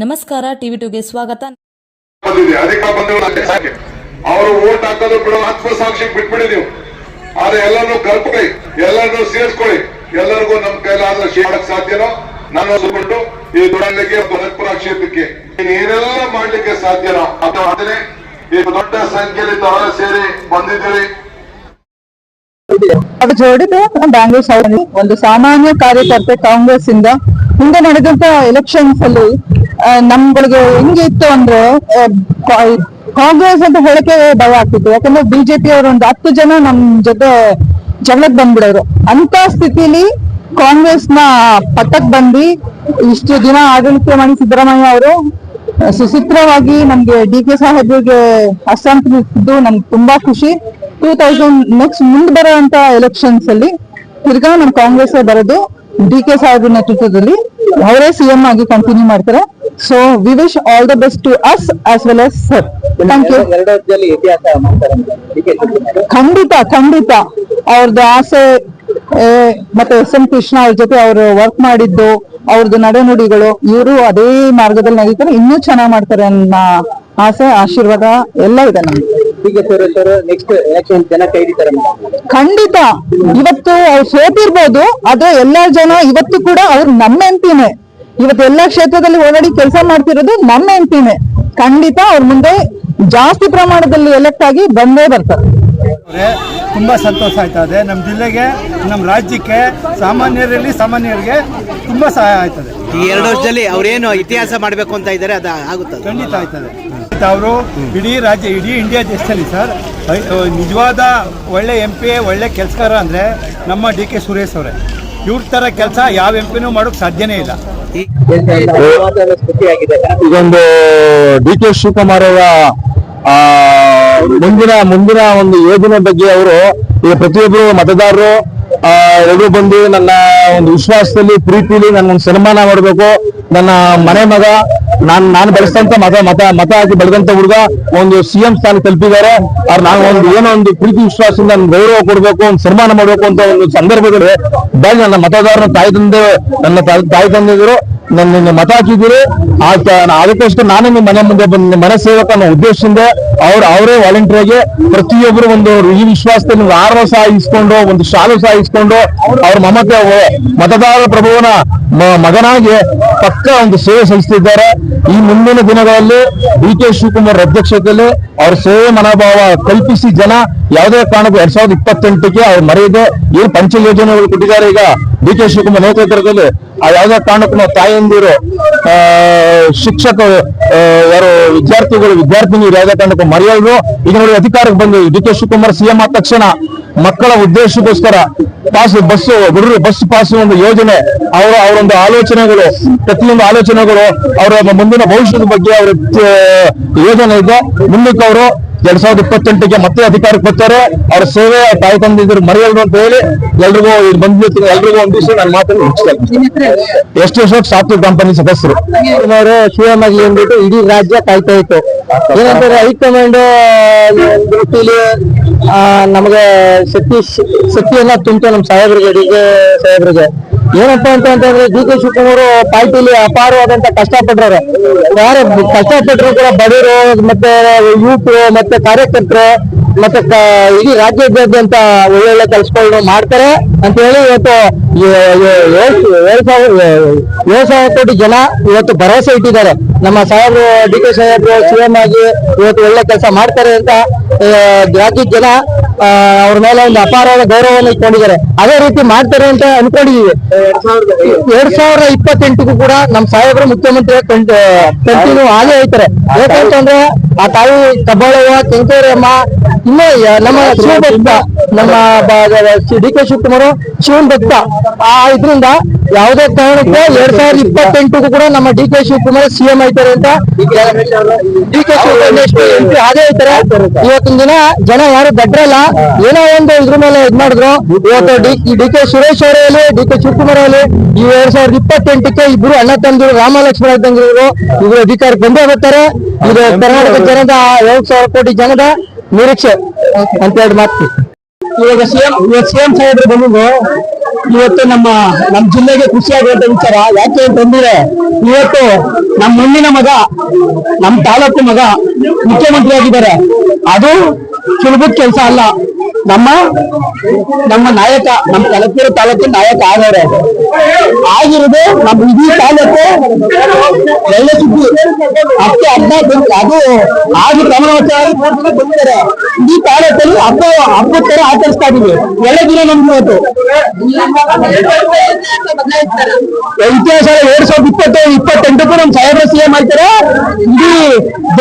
ನಮಸ್ಕಾರ ಟಿವಿ2ಗೆ ಸ್ವಾಗತ. ಅವರು ವೋಟ್ ಹಾಕೋದು ಬಿಡೋ ಆತ್ಮಸಾಕ್ಷಿಗೆ ಬಿಟ್ಬಿಡಿ ನೀವು. ಆದ್ರೆ ಎಲ್ಲರನ್ನೂ ಕರ್ಕೊಳ್ಳಿ, ಎಲ್ಲರನ್ನೂ ಸೇರಿಸ್ಕೊಳ್ಳಿ. ಎಲ್ಲರಿಗೂ ನಮ್ ಕೈಲಾದ ಮಾಡಕ್ ಸಾಧ್ಯನೋ ನಾನು ಹೊಸಬಿಟ್ಟು ಈ ದೊಡ್ಡಕ್ಕೆ ಭರತ್ಪುರ ಕ್ಷೇತ್ರಕ್ಕೆ ಏನೆಲ್ಲ ಮಾಡ್ಲಿಕ್ಕೆ ಸಾಧ್ಯನೋ ಅದನ್ನೇ ಈ ದೊಡ್ಡ ಸಂಖ್ಯೆಯಲ್ಲಿ ತಾವೆಲ್ಲ ಸೇರಿ ಬಂದಿದ್ದೀರಿ. ಜೋಡಿದೆ ಬ್ಯಾಂಗ್ಳೂರ್ ಸೌಂಡ್ ಒಂದು ಸಾಮಾನ್ಯ ಕಾರ್ಯಕರ್ತೆ ಕಾಂಗ್ರೆಸ್ ಇಂದ ಹಿಂದೆ ನಡೆದಂತ ಎಲೆಕ್ಷನ್ಸ್ ಅಲ್ಲಿ ನಮ್ಗಳಿಗೆ ಹೆಂಗಿತ್ತು ಅಂದ್ರೆ ಕಾಂಗ್ರೆಸ್ ಅಂತ ಹೇಳಕ್ಕೆ ಭಯ ಆಗ್ತಿತ್ತು. ಯಾಕಂದ್ರೆ ಬಿಜೆಪಿ ಅವರು ಒಂದು 10 ಜನ ನಮ್ ಜೊತೆ ಜಗಳಕ್ಕೆ ಬಂದ್ಬಿಡೋರು. ಅಂತ ಸ್ಥಿತಿಲಿ ಕಾಂಗ್ರೆಸ್ ನ ಪಟ್ಟಕ್ ಬಂದು ಇಷ್ಟು ದಿನ ಆಡಳಿತ ಮಾಡಿ ಸಿದ್ದರಾಮಯ್ಯ ಅವರು ಸುಸೂತ್ರವಾಗಿ ನಮ್ಗೆ ಡಿ.ಕೆ. ಸಾಹೇಬ್ರಿಗೆ ಹಸ್ತಾಂತರಿಸಿದ್ದು ನಮ್ಗೆ ತುಂಬಾ ಖುಷಿ. 2000 ನೆಕ್ಸ್ಟ್ ಮುಂದೆ ಬರುವಂತ ಎಲೆಕ್ಷನ್ಸ್ ಅಲ್ಲಿ ತಿರ್ಗಾ ನಮ್ ಕಾಂಗ್ರೆಸ್ ಬರೋದು ಡಿ.ಕೆ. ಸಾಹೇಬ್ರ ನೇತೃತ್ವದಲ್ಲಿ ಅವರೇ ಸಿಎಂ ಆಗಿ ಕಂಟಿನ್ಯೂ ಮಾಡ್ತಾರೆ. So we wish all the best to us as well as sir. Thank you. ಖಂಡಿತ ಅವ್ರದ್ದು ಆಸೆ ಮತ್ತೆ ಎಸ್ ಎಂ ಕೃಷ್ಣ ಅವ್ರ ಜೊತೆ ಅವರು ವರ್ಕ್ ಮಾಡಿದ್ದು, ಅವ್ರದ್ದು ನಡೆನುಡಿಗಳು, ಇವರು ಅದೇ ಮಾರ್ಗದಲ್ಲಿ ನಡೀತಾರೆ, ಇನ್ನೂ ಚೆನ್ನಾಗಿ ಮಾಡ್ತಾರೆ ಅನ್ನೋ ಆಸೆ, ಆಶೀರ್ವಾದ ಎಲ್ಲ ಇದೆ ನಮ್ಗೆ. ಖಂಡಿತ ಇವತ್ತು ಅವ್ರು ಸೋತಿರ್ಬೋದು, ಆದ್ರೆ ಎಲ್ಲಾ ಜನ ಇವತ್ತು ಕೂಡ ಅವ್ರು ನಮ್ಮ ಎಂಪಿನೇ. ಇವತ್ತು ಎಲ್ಲಾ ಕ್ಷೇತ್ರದಲ್ಲಿ ಓಡಾಡಿ ಕೆಲಸ ಮಾಡ್ತಿರೋದು ನಮ್ಮ ಎಂಪಿನೇ. ಖಂಡಿತ ಅವ್ರ ಮುಂದೆ ಜಾಸ್ತಿ ಪ್ರಮಾಣದಲ್ಲಿ ಎಲೆಕ್ಟ್ ಆಗಿ ಬಂದೇ ಬರ್ತಾರೆ. ತುಂಬಾ ಸಂತೋಷ ಆಯ್ತಾ ಇದೆ. ನಮ್ಮ ಜಿಲ್ಲೆಗೆ, ನಮ್ಮ ರಾಜ್ಯಕ್ಕೆ, ಸಾಮಾನ್ಯರಿಗೆ ತುಂಬಾ ಸಹಾಯ ಆಯ್ತದೆ. ಈ 2 ವರ್ಷದಲ್ಲಿ ಅವ್ರೇನು ಇತಿಹಾಸ ಮಾಡಬೇಕು ಅಂತ ಇದ್ದಾರೆ, ಅದು ಆಗುತ್ತದೆ, ಖಂಡಿತ ಆಯ್ತದೆ. ಅವರು ಇಡೀ ರಾಜ್ಯ, ಇಡೀ ಇಂಡಿಯಾ ದೇಶದಲ್ಲಿ ಸರ್ ನಿಜವಾದ ಒಳ್ಳೆ MP, ಒಳ್ಳೆ ಕೆಲಸಗಾರ ಅಂದ್ರೆ ನಮ್ಮ ಡಿ.ಕೆ. ಸುರೇಶ್ ಅವರೇ. ಇವ್ರ ತರ ಕೆಲಸ ಯಾವ MP ಮಾಡೋಕ್ ಸಾಧ್ಯನೇ ಇಲ್ಲ. ಇದೊಂದು ಡಿ.ಕೆ. ಶಿವಕುಮಾರ್ ಅವರ ಮುಂದಿನ ಒಂದು ಯೋಜನೆ ಬಗ್ಗೆ ಅವರು ಈಗ ಪ್ರತಿಯೊಬ್ಬರು ಮತದಾರರು ಎಲ್ಲರೂ ಬಂದು ನನ್ನ ಒಂದು ವಿಶ್ವಾಸದಲ್ಲಿ, ಪ್ರೀತಿಲಿ ನನ್ನ ಸನ್ಮಾನ ಮಾಡಬೇಕು. ನನ್ನ ಮನೆ ಮಗ, ನಾನು ಬೆಳೆಸ್ತಂತ ಮತ ಹಾಕಿ ಬೆಳೆದಂತ ಹುಡುಗ ಒಂದು ಸಿಎಂ ಸ್ಥಾನ ತಲುಪಿದ್ದಾರೆ. ಅವ್ರು ನಾನು ಏನೋ ಒಂದು ಪ್ರೀತಿ ವಿಶ್ವಾಸದಿಂದ ನನ್ನ ಗೌರವ ಕೊಡ್ಬೇಕು, ಒಂದು ಸನ್ಮಾನ ಮಾಡಬೇಕು ಅಂತ ಒಂದು ಸಂದರ್ಭದಲ್ಲಿ ನನ್ನ ಮತದಾರನ ನನ್ನ ತಾಯಿ ತಂದಿದ್ರು, ನನ್ನ ಮತ ಹಾಕಿದ್ದೀರಿ. ಅದಕ್ಕೋಸ್ಕರ ನಾನೇ ನಿಮ್ಮ ಮನೆ ಮುಂದೆ ಬಂದು ಮನೆ ಸೇವಕ ಅನ್ನೋ ಉದ್ದೇಶದಿಂದ ಅವರೇ ವಾಲಂಟಿಯರ್ಗೆ ಪ್ರತಿಯೊಬ್ಬರು ಒಂದು ಈ ವಿಶ್ವಾಸದಲ್ಲಿ 6 ವರ್ಷ ಇಸ್ಕೊಂಡು, ಒಂದು ಶಾಲು ಸಹ ಇಸ್ಕೊಂಡು ಅವ್ರ ಮಮತೆ ಮತದಾರ ಪ್ರಭುವನ ಮಗನಾಗಿ ಪಕ್ಕ ಒಂದು ಸೇವೆ ಸಲ್ಲಿಸುತ್ತಿದ್ದಾರೆ. ಈ ಮುಂದಿನ ದಿನಗಳಲ್ಲಿ ಡಿ.ಕೆ. ಶಿವಕುಮಾರ್ ಅಧ್ಯಕ್ಷತೆಯಲ್ಲಿ ಅವ್ರ ಸೇವೆ ಮನೋಭಾವ ಕಲ್ಪಿಸಿ ಜನ ಯಾವುದೇ ಕಾರಣಕ್ಕೂ 2028ಕ್ಕೆ ಅವ್ರು ಮರೆಯದೆ ಏನು ಪಂಚ ಯೋಜನೆಗಳು ಕೊಟ್ಟಿದ್ದಾರೆ ಈಗ ಡಿ.ಕೆ. ಶಿವಕುಮಾರ್ ನೇತೃತ್ವದಲ್ಲಿ, ಯಾವುದೇ ಕಾರಣಕ್ಕೂ ನಾವು ತಾಯಂದಿರು, ಶಿಕ್ಷಕರು, ಯಾರು ವಿದ್ಯಾರ್ಥಿನಿಯರು ಯಾವುದೇ ಕಾರಣಕ್ಕೂ ಮರೆಯೋದು. ಈಗ ನೋಡಿ ಅಧಿಕಾರಕ್ಕೆ ಬಂದು ಡಿ.ಕೆ. ಶಿವಕುಮಾರ್ ಸಿಎಂ ಆದ ತಕ್ಷಣ ಮಕ್ಕಳ ಉದ್ದೇಶಕ್ಕೋಸ್ಕರ ಬಸ್ ಪಾಸ್ ಒಂದು ಯೋಜನೆ, ಅವರೊಂದು ಆಲೋಚನೆಗಳು, ಪ್ರತಿಯೊಂದು ಆಲೋಚನೆಗಳು ಅವರ ಮುಂದಿನ ಭವಿಷ್ಯದ ಬಗ್ಗೆ ಅವರ ಯೋಜನೆ ಇದೆ. ಮುಂದಕ್ಕೆ ಅವರು 2028ಕ್ಕೆ ಮತ್ತೆ ಅಧಿಕಾರಕ್ಕೆ ಬರ್ತಾರೆ. ಅವ್ರ ಸೇವೆ ತಾಯಿ ತಂದಿದ್ರು ಮರೆಯಲ್ರು ಅಂತ ಹೇಳಿ ಎಲ್ರಿಗೂ ಒಂದು ದಿವಸ ನನ್ನ ಮಾತನ್ನು ಮುಗಿಸ್ತಾರೆ. ಎಷ್ಟು ವರ್ಷಕ್ಕೆ ಸಾಫ್ಟ್ವೇರ್ ಕಂಪನಿ ಸದಸ್ಯರು ಅವರು ಸಿಎಂ ಆಗಿ ಅಂದ್ಬಿಟ್ಟು ಇಡೀ ರಾಜ್ಯ ಕಾಯ್ತಾ ಇತ್ತು. ಏನಂತಾರೆ, ಹೈಕಮಾಂಡ್ ದೃಷ್ಟಿಲಿ ನಮಗೆ ಶಕ್ತಿಯನ್ನ ತುಂಬಿತು ನಮ್ಮ ಸಾಹೇಬ್ರಿಗೆ, ಡಿ.ಕೆ. ಸಾಹೇಬ್ರಿಗೆ. ಏನಪ್ಪಾ ಅಂತಂದ್ರೆ ಡಿ.ಕೆ. ಶಿವಕುಮಾರ್ ಪಾರ್ಟಿಲಿ ಅಪಾರವಾದಂತ ಕಷ್ಟಪಟ್ಟರು. ಯಾರು ಕಷ್ಟಪಟ್ಟರು ಕೂಡ ಬಡವರು ಮತ್ತೆ ಯೂತ್ ಮತ್ತೆ ಕಾರ್ಯಕರ್ತರು ಮತ್ತೆ ಇಡೀ ರಾಜ್ಯಾದ್ಯಂತ ಒಳ್ಳೊಳ್ಳೆ ಕೆಲಸಗಳನ್ನು ಮಾಡ್ತಾರೆ ಅಂತ ಹೇಳಿ ಇವತ್ತು 7,000 ಕೋಟಿ ಜನ ಇವತ್ತು ಭರವಸೆ ಇಟ್ಟಿದ್ದಾರೆ. ನಮ್ಮ ಸಾಹೇಬ್ರು ಡಿ.ಕೆ. ಸಾಹೇಬ್ರು ಸಿಎಂ ಆಗಿ ಇವತ್ತು ಒಳ್ಳೆ ಕೆಲಸ ಮಾಡ್ತಾರೆ ಅಂತ ರಾಜ್ಯದ ಜನ ಅವ್ರ ಮೇಲೆ ಒಂದು ಅಪಾರವಾದ ಗೌರವವನ್ನು ಇಟ್ಕೊಂಡಿದ್ದಾರೆ. ಅದೇ ರೀತಿ ಮಾಡ್ತಾರೆ ಅಂತ ಅನ್ಕೊಂಡಿದೀವಿ. 2028ಕ್ಕೂ ಕೂಡ ನಮ್ಮ ಸಾಹೇಬರು ಮುಖ್ಯಮಂತ್ರಿ ಕಂಟಿನ್ಯೂ ಆಗೇ ಹೋಗ್ತಾರೆ. ಯಾಕಂತಂದ್ರೆ ಆ ತಾಯಿ ಕಬ್ಬಾಳವ್ವ, ಕೆಂಕೇರಮ್ಮ, ಇನ್ನೂ ನಮ್ಮ ಶಿವಭಕ್ತ, ನಮ್ಮ ಡಿ.ಕೆ. ಶಿವಕುಮಾರ್ ಶಿವನ್ ಭಕ್ತ. ಇದ್ರಿಂದ ಯಾವುದೇ ಕಾರಣಕ್ಕೂ 2028ಕ್ಕೂ ಕೂಡ ನಮ್ಮ ಡಿ.ಕೆ. ಶಿವಕುಮಾರ್ ಸಿಎಂ ಆಯ್ತಾರೆ ಅಂತ ಡಿ.ಕೆ. ಶಿವಕುಮಾರ್ MP ಹಾಗೆ ಇರ್ತಾರೆ. ಇವತ್ತಿನ ದಿನ ಜನ ಯಾರು ದಡ್ರಲ್ಲ, ಏನೋ ಒಂದು ಇದ್ರ ಮೇಲೆ ಇದ್ ಮಾಡಿದ್ರು. ಇವತ್ತು ಡಿ.ಕೆ. ಸುರೇಶ್ ಅವರಲ್ಲಿ, ಡಿ.ಕೆ. ಶಿವಕುಮಾರ್ ಅವರಲ್ಲಿ ಈ 2028ಕ್ಕೆ ಇಬ್ರು ಅಣ್ಣ ತಂದಿರು, ರಾಮ ಲಕ್ಷ್ಮಣ ತಂದಿರು, ಇವರು ಅಧಿಕಾರಕ್ಕೆ ಬಂದೇ ಬರ್ತಾರೆ. ಇದು ಕರ್ನಾಟಕ ಜನದ 7,000 ಕೋಟಿ ಜನದ ನಿರೀಕ್ಷೆ ಅಂತ ಹೇಳಿ ಮಾತು. ಇವಾಗ ಸಿಎಂ ಸಾಹೇಬ್ರು ಬಂದಿದ್ದು ಇವತ್ತು ನಮ್ಮ ಜಿಲ್ಲೆಗೆ ಖುಷಿಯಾಗುವಂತ ವಿಚಾರ. ಯಾಕೆ ಅಂತಂದ್ರೆ ಇವತ್ತು ನಮ್ಮ ಮಣ್ಣಿನ ಮಗ, ನಮ್ಮ ತಾಲೂಕು ಮಗ ಮುಖ್ಯಮಂತ್ರಿ ಆಗಿದ್ದಾರೆ. ಅದು ಸುಲಭದ ಕೆಲಸ ಅಲ್ಲ. ನಮ್ಮ ನಾಯಕ, ನಮ್ಮ ಕಲಕೂರು ತಾಲೂಕಿನ ನಾಯಕ ಆಗವ್ರೆ. ಆಗಿರೋದು ನಮ್ಮ ಇಡೀ ತಾಲೂಕು ಒಳ್ಳೆ ಸುದ್ದಿ. ಅಷ್ಟೇ ಅರ್ಧ ಅದು ಆಗಿ ಕ್ರಮವಚಾರ ಬಂದಿದ್ದಾರೆ. ಇಡೀ ತಾಲೂಕಲ್ಲಿ ಹಬ್ಬದ ತರ ಆಚರಿಸ್ತಾ ಇದೀವಿ. ಒಳ್ಳೆ ದಿನ ನಮ್ಗೆ ಇವತ್ತು. ಇತಿಹಾಸ 2028 ನಮ್ ಸಾಹೇಬ್ರ ಸಿಎಂ ಆಯ್ತಾರೆ. ಇಡೀ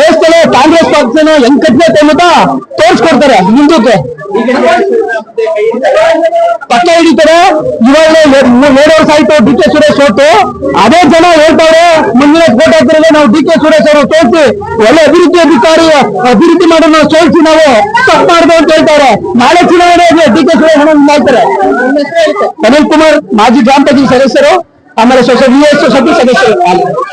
ದೇಶದಲ್ಲಿ ಕಾಂಗ್ರೆಸ್ ಪಕ್ಷನ ಹೆಂಗ್ ಕಟ್ಟಬೇಕು ಅಂತ ತೋರಿಸ್ಕೊಡ್ತಾರೆ. ಮುಂದಕ್ಕೆ ಪಕ್ಕ ಹಿಡಿತಾರೆ. ಇವಾಗ 2 ವರ್ಷ ಆಯ್ತು ಡಿ ಕೆ ಸುರೇಶ್ ಹೊತ್ತು. ಅದೇ ಜನ ಹೇಳ್ತಾರೆ ಮುಂದಿನ ಕೋಟ ಹಾಕಿದ್ರೆ ನಾವು ಡಿ ಕೆ ಸುರೇಶ್ ಅವರು ಸೋಲಿಸಿ ಒಳ್ಳೆ ಅಭಿವೃದ್ಧಿ ಮಾಡೋ ನಾವು ಸೋಲಿಸಿ ನಾವು ತಪ್ಪು ಮಾಡ್ದು ಅಂತ ಹೇಳ್ತಾರೆ. ನಾಳೆ ಚುನಾವಣೆಗೆ ಡಿ ಕೆ ಸುರೇಶ್ ನಿಲ್ತಾರೆ. ಅನಿಲ್ ಕುಮಾರ್ ಮಾಜಿ ಗ್ರಾಮ ಪಂಚಾಯತ್ ಸದಸ್ಯರು, ಆಮೇಲೆ ಸೊಸೈಟಿ ಸದಸ್ಯರು.